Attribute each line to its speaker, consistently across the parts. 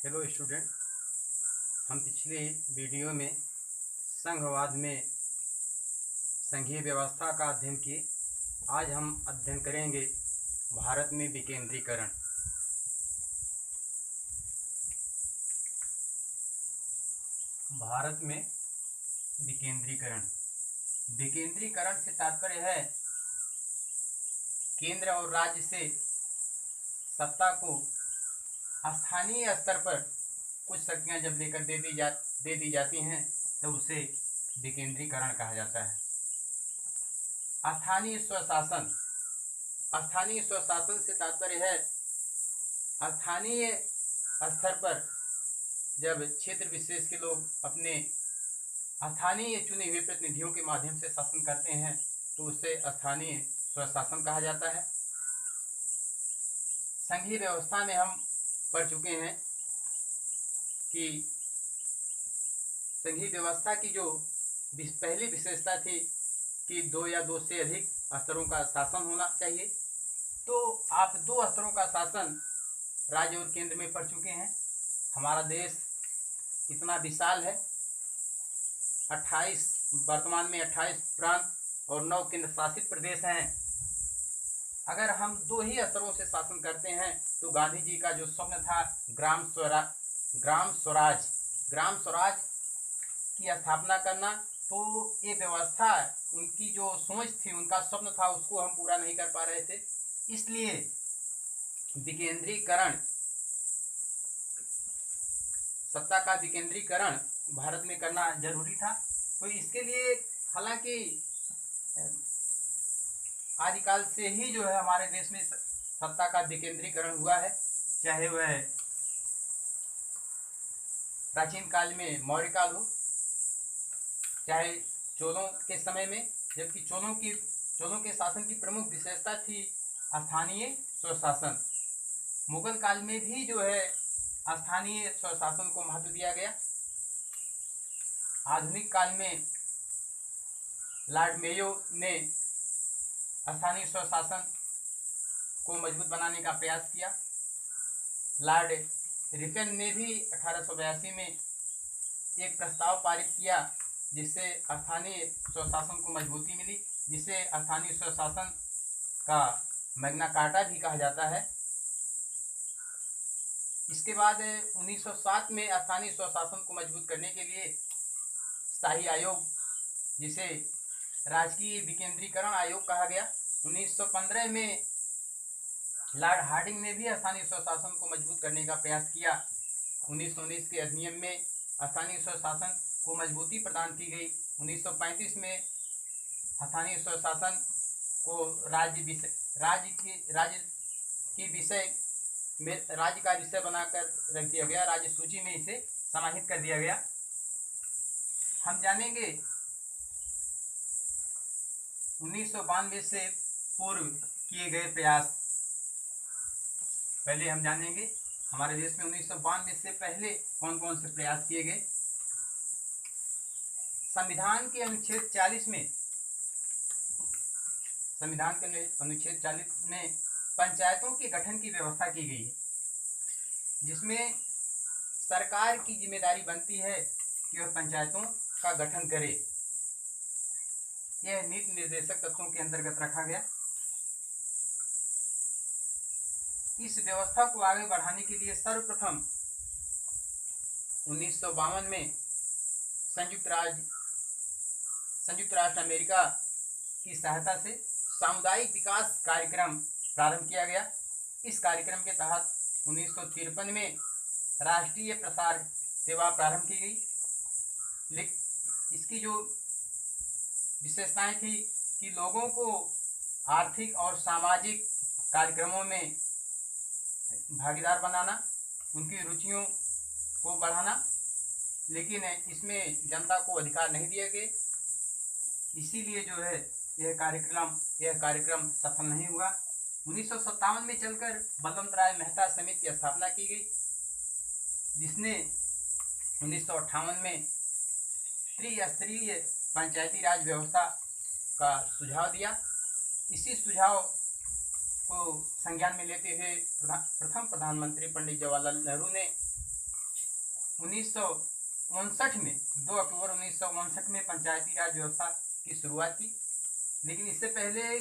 Speaker 1: Hello student, हम पिछले video में संघवाद में संघीय व्यवस्था का अध्ययन किए। आज हम अध्ययन करेंगे भारत में विकेंद्रीकरण। भारत में विकेंद्रीकरण विकेंद्रीकरण से तात्पर्य है केंद्र और राज्य से सत्ता को स्थानीय स्तर पर कुछ शक्तियां जब लेकर दे दी जाती हैं तो उसे विकेंद्रीकरण कहा जाता है। स्थानीय स्वशासन से तात्पर्य है स्थानीय स्तर पर जब क्षेत्र विशेष के लोग अपने स्थानीय चुने हुए प्रतिनिधियों के माध्यम से शासन करते हैं तो उसे स्थानीय स्वशासन कहा जाता है। संघीय व्यवस्था में हम पढ़ चुके हैं कि संघीय व्यवस्था की जो पहली विशेषता थी कि दो या दो से अधिक स्तरों का शासन होना चाहिए। तो आप दो स्तरों का शासन राज्य और केंद्र में पढ़ चुके हैं। हमारा देश इतना विशाल है, 28 वर्तमान में 28 प्रांत और 9 केंद्र शासित प्रदेश हैं। अगर हम दो ही स्तरों से शासन करते हैं तो गांधी जी का जो स्वप्न था ग्राम स्वराज की स्थापना करना, तो ये व्यवस्था उनकी जो सोच थी, उनका स्वप्न था, उसको हम पूरा नहीं कर पा रहे थे। इसलिए विकेंद्रीकरण, सत्ता का विकेंद्रीकरण भारत में करना जरूरी था। तो इसके लिए हालांकि आदिकाल से ही जो है हमारे देश में सत्ता का विकेंद्रीकरण हुआ है, चाहे वह प्राचीन काल में मौर्य काल हो, चाहे चोलों के समय में, जबकि चोलों के शासन की प्रमुख विशेषता थी स्थानीय स्वशासन। मुगल काल में भी जो है स्थानीय स्वशासन को महत्व दिया गया। आधुनिक काल में लॉर्ड मेयो ने स्थानीय स्वशासन को मजबूत बनाने का प्रयास किया। लॉर्ड रिपन ने भी 1882 में एक प्रस्ताव पारित किया जिससे स्थानीय स्वशासन को मजबूती मिली, जिसे स्थानीय स्वशासन का मैग्ना कार्टा भी कहा जाता है। इसके बाद 1907 में स्थानीय स्वशासन को मजबूत करने के लिए शाही आयोग, जिसे राजकीय विकेंद्रीकरण आयोग कहा गया, 1915 में लॉर्ड हार्डिंग ने भी स्थानीय स्वशासन को मजबूत करने का प्रयास किया। 1919 के अधिनियम में स्थानीय स्वशासन को मजबूती प्रदान की गई। 1935 में स्थानीय स्वशासन को राज्य का विषय बनाकर रख दिया गया, राज्य सूची में इसे समाहित कर दिया गया। हम जानेंगे 1992 से पूर्व किए गए प्रयास। पहले हम जानेंगे हमारे देश में 1992 से पहले कौन कौन से प्रयास किए गए। संविधान के अनुच्छेद 40 में पंचायतों के गठन की व्यवस्था की गई है, जिसमें सरकार की जिम्मेदारी बनती है कि वह पंचायतों का गठन करे। यह नीति निर्देशक तत्वों के अंतर्गत रखा गया। इस व्यवस्था को आगे बढ़ाने के लिए सर्वप्रथम 1952 में संयुक्त राष्ट्र अमेरिका की सहायता से सामुदायिक विकास कार्यक्रम प्रारंभ किया गया। इस कार्यक्रम के तहत 1953 में राष्ट्रीय प्रसार सेवा प्रारंभ की गई। इसकी जो विशेषताएं थी कि लोगों को आर्थिक और सामाजिक कार्यक्रमों में भागीदार बनाना, उनकी रुचियों को बढ़ाना, लेकिन इसमें जनता को अधिकार नहीं दिए गए। इसीलिए जो है यह कार्यक्रम सफल नहीं हुआ। 1957 में चलकर बलवंत राय मेहता समिति की स्थापना की गई, जिसने 1958 में त्रिस्तरीय पंचायती राज व्यवस्था का सुझाव दिया। इसी सुझाव को संज्ञान में लेते हुए प्रथम प्रधानमंत्री पंडित जवाहरलाल नेहरू ने 1959 में 2 अक्टूबर 1959 में पंचायती राज व्यवस्था की शुरुआत की। लेकिन इससे पहले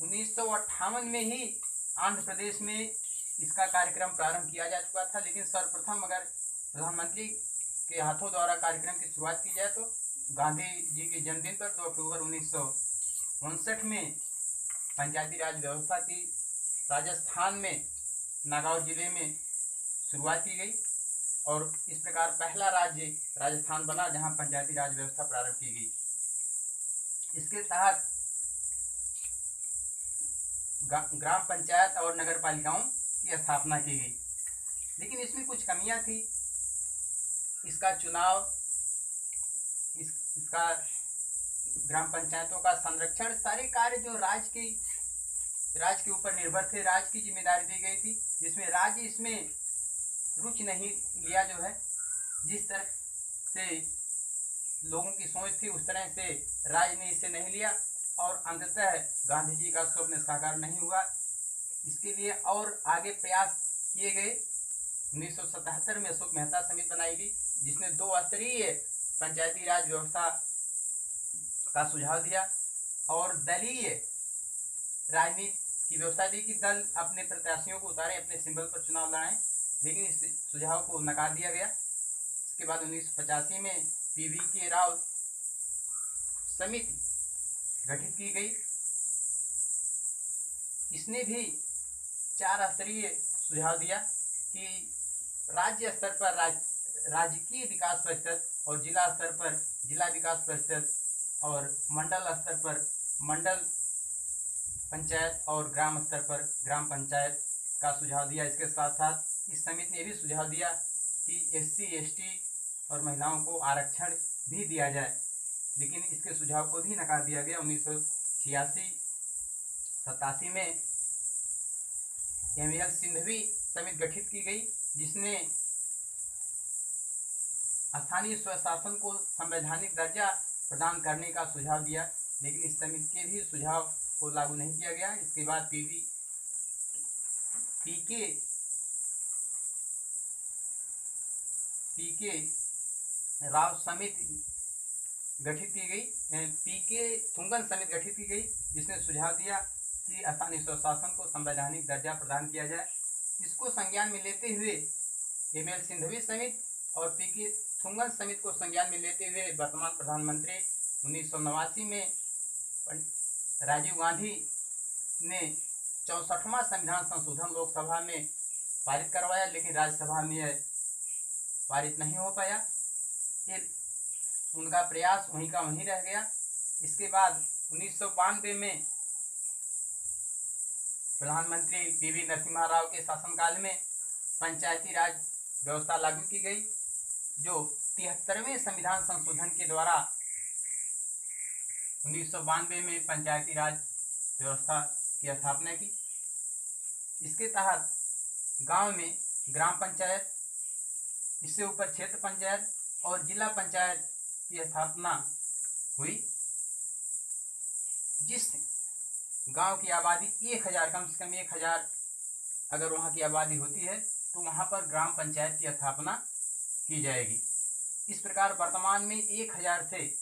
Speaker 1: 1958 में ही आंध्र प्रदेश में इसका कार्यक्रम प्रारंभ किया जा चुका था। लेकिन सर्वप्रथम अगर प्रधानमंत्री के हाथों द्वारा कार्यक्रम की शुरुआत की जाए तो गांधी जी के जन्मदिन पर 2 अक्टूबर 1959 में पंचायती राज व्यवस्था की राजस्थान में नागौर जिले में शुरुआत की गई और इस प्रकार पहला राज्य राजस्थान बना जहां पंचायती राज व्यवस्था प्रारंभ की गई। इसके तहत ग्राम पंचायत और नगर पालिकाओं की स्थापना की गई। लेकिन इसमें कुछ कमियां थी। इसका चुनाव, इसका ग्राम पंचायतों का संरक्षण, सारे कार्य जो राज्य के ऊपर निर्भर थे, राज्य की जिम्मेदारी दी गई थी, जिसमें राज्य इसमें रुचि नहीं लिया। जो है जिस तरह से लोगों की सोच थी उस तरह से राज्य ने इसे नहीं लिया और अंततः गांधी जी का स्वप्न साकार नहीं हुआ। इसके लिए और आगे प्रयास किए गए। 1977 में अशोक मेहता समिति बनाई गई जिसने 2 स्तरीय पंचायती राज व्यवस्था का सुझाव दिया और दलीय राजनीति की व्यवस्था दी कि दल अपने प्रत्याशियों को उतारे, अपने सिंबल पर चुनाव लड़ाएं। लेकिन इस सुझाव को नकार दिया गया। इसके बाद 1985 में PVK राव समिति गठित की गई। इसने भी 4 स्तरीय सुझाव दिया कि राज्य स्तर पर राजकीय विकास परिषद और जिला स्तर पर जिला विकास परिषद और मंडल स्तर पर मंडल पंचायत और ग्राम स्तर पर ग्राम पंचायत का सुझाव दिया। इसके साथ साथ इस समिति ने भी सुझाव दिया कि SC ST और महिलाओं को आरक्षण भी दिया जाए। लेकिन इसके सुझाव को भी नकार दिया गया। 1986-87 में ML सिंघवी समिति गठित की गई जिसने स्थानीय स्वशासन को संवैधानिक दर्जा प्रदान करने का सुझाव दिया। लेकिन इस समिति के भी सुझाव को लागू नहीं किया गया। इसके बाद PK राव समिति गठित की गई, PK थुंगन समिति गठित की गई जिसने सुझाव दिया कि स्थानीय स्वशासन को संवैधानिक दर्जा प्रदान किया जाए। इसको संज्ञान में लेते हुए ML सिंघवी समिति और PK थुंगन समिति को संज्ञान में लेते हुए वर्तमान प्रधानमंत्री 1989 में राजीव गांधी ने 64वां संविधान संशोधन लोकसभा में पारित करवाया। लेकिन राज्यसभा में यह पारित नहीं हो पाया। फिर उनका प्रयास वहीं का वहीं रह गया। इसके बाद 1992 में प्रधानमंत्री PV नरसिम्हा राव के शासनकाल में पंचायती राज व्यवस्था लागू की गई जो 73वें संविधान संशोधन के द्वारा 1992 में पंचायती राज व्यवस्था की स्थापना की। इसके तहत गांव में ग्राम पंचायत, इससे ऊपर क्षेत्र पंचायत और जिला पंचायत की स्थापना हुई। जिस गांव की आबादी 1000, कम से कम 1000 अगर वहां की आबादी होती है तो वहां पर ग्राम पंचायत की स्थापना की जाएगी। इस प्रकार वर्तमान में 1000 से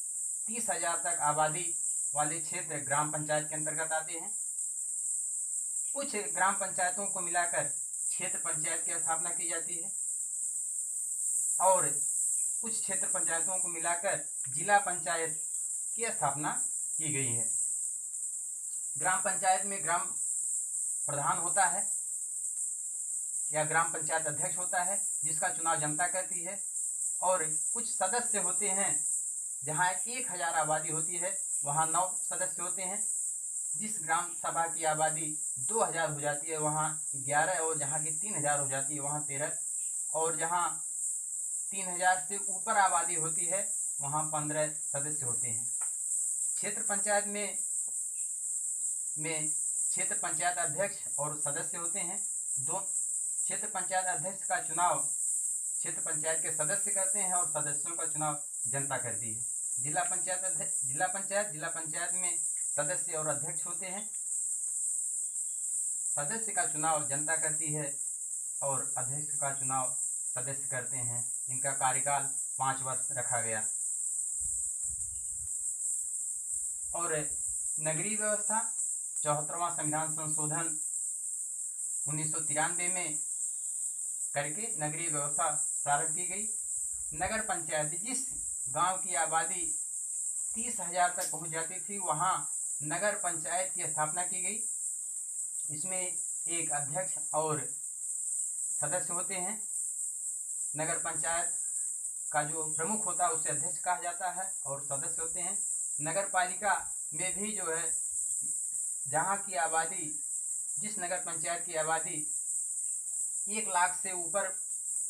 Speaker 1: 30,000 तक आबादी वाले क्षेत्र ग्राम पंचायत के अंतर्गत आते हैं। कुछ ग्राम पंचायतों को मिलाकर क्षेत्र पंचायत की स्थापना की जाती है और कुछ क्षेत्र पंचायतों को मिलाकर जिला पंचायत की स्थापना की गई है। ग्राम पंचायत में ग्राम प्रधान होता है या ग्राम पंचायत अध्यक्ष होता है जिसका चुनाव जनता करती है और कुछ सदस्य होते हैं। जहां 1000 आबादी होती है वहां 9 सदस्य होते हैं। जिस ग्राम सभा की आबादी 2000 हो जाती है वहां 11 और जहां की 3000 हो जाती है वहां 13 और जहां 3000 से ऊपर आबादी होती है वहां 15 सदस्य होते हैं। क्षेत्र पंचायत में क्षेत्र पंचायत अध्यक्ष और सदस्य होते हैं। क्षेत्र पंचायत अध्यक्ष का चुनाव क्षेत्र पंचायत के सदस्य करते हैं और सदस्यों का चुनाव जनता करती है। जिला पंचायत में सदस्य और अध्यक्ष होते हैं। सदस्य का चुनाव जनता करती है और अध्यक्ष का चुनाव सदस्य करते हैं। इनका कार्यकाल 5 वर्ष रखा गया। और नगरीय व्यवस्था 74वां संविधान संशोधन 1993 में करके नगरीय व्यवस्था प्रारंभ की गई। नगर पंचायत, जिस गांव की आबादी 30,000 तक पहुंच जाती थी, वहां नगर पंचायत की स्थापना की गई। इसमें एक अध्यक्ष और सदस्य होते हैं। नगर पंचायत का जो प्रमुख होता है उसे अध्यक्ष कहा जाता है और सदस्य होते हैं। नगर पालिका में भी जो है, जहाँ की आबादी, जिस नगर पंचायत की आबादी 1 लाख से ऊपर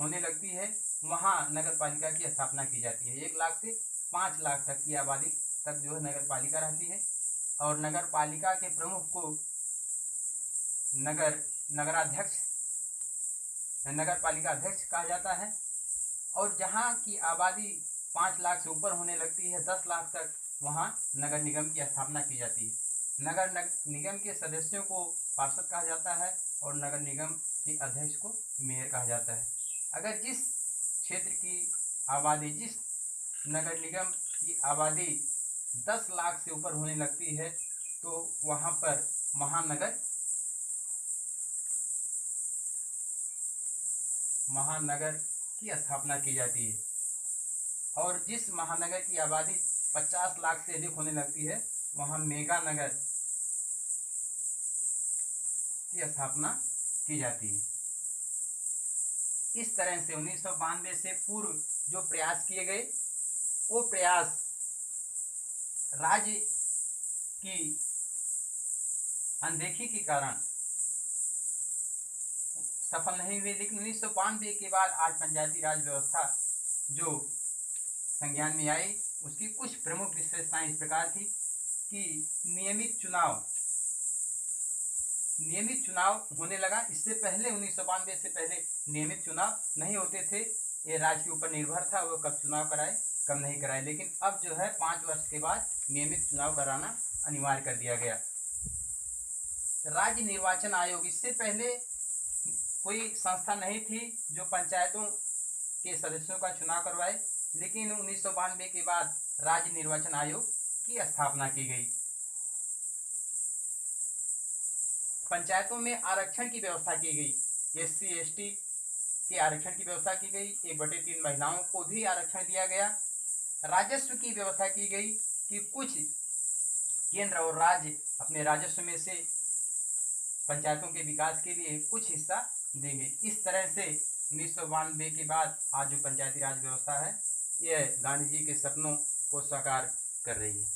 Speaker 1: होने लगती है, वहाँ नगर पालिका की स्थापना की जाती है। 1 लाख से 5 लाख तक की आबादी तक जो है नगर पालिका रहती है। और नगर पालिका के प्रमुख को नगराध्यक्ष, नगर पालिका अध्यक्ष कहा जाता है। और जहाँ की आबादी 5 लाख से ऊपर होने लगती है, 10 लाख तक, वहाँ नगर निगम की स्थापना की जाती है। नगर निगम के सदस्यों को पार्षद कहा जाता है और नगर निगम के अध्यक्ष को मेयर कहा जाता है। अगर जिस क्षेत्र की आबादी, जिस नगर निगम की आबादी 10 लाख से ऊपर होने लगती है, तो वहाँ पर महानगर की स्थापना की जाती है। और जिस महानगर की आबादी 50 लाख से अधिक होने लगती है, वहाँ मेगा नगर की स्थापना की जाती है। इस तरह से 1992 से पूर्व जो प्रयास किए गए, वो प्रयास राज्य की अनदेखी के कारण सफल नहीं हुए। लेकिन 1992 के बाद आज पंचायती राज व्यवस्था जो संज्ञान में आई, उसकी कुछ प्रमुख विशेषताएं इस प्रकार थी कि नियमित चुनाव होने लगा। इससे पहले 1992 से पहले नियमित चुनाव नहीं होते थे। ये राज्य के ऊपर निर्भर था, वो कब चुनाव कराए कब नहीं कराए। लेकिन अब जो है 5 वर्ष के बाद नियमित चुनाव कराना अनिवार्य कर दिया गया। राज्य निर्वाचन आयोग, इससे पहले कोई संस्था नहीं थी जो पंचायतों के सदस्यों का चुनाव करवाए। लेकिन 1992 के बाद राज्य निर्वाचन आयोग की स्थापना की गई। पंचायतों में आरक्षण की व्यवस्था की गई। SC ST के आरक्षण की व्यवस्था की गई। 1/3 महिलाओं को भी आरक्षण दिया गया। राजस्व की व्यवस्था की गई कि कुछ केंद्र और राज्य अपने राजस्व में से पंचायतों के विकास के लिए कुछ हिस्सा देंगे। इस तरह से 1992 के बाद आज जो पंचायती राज व्यवस्था है, यह गांधी जी के सपनों को साकार कर रही है।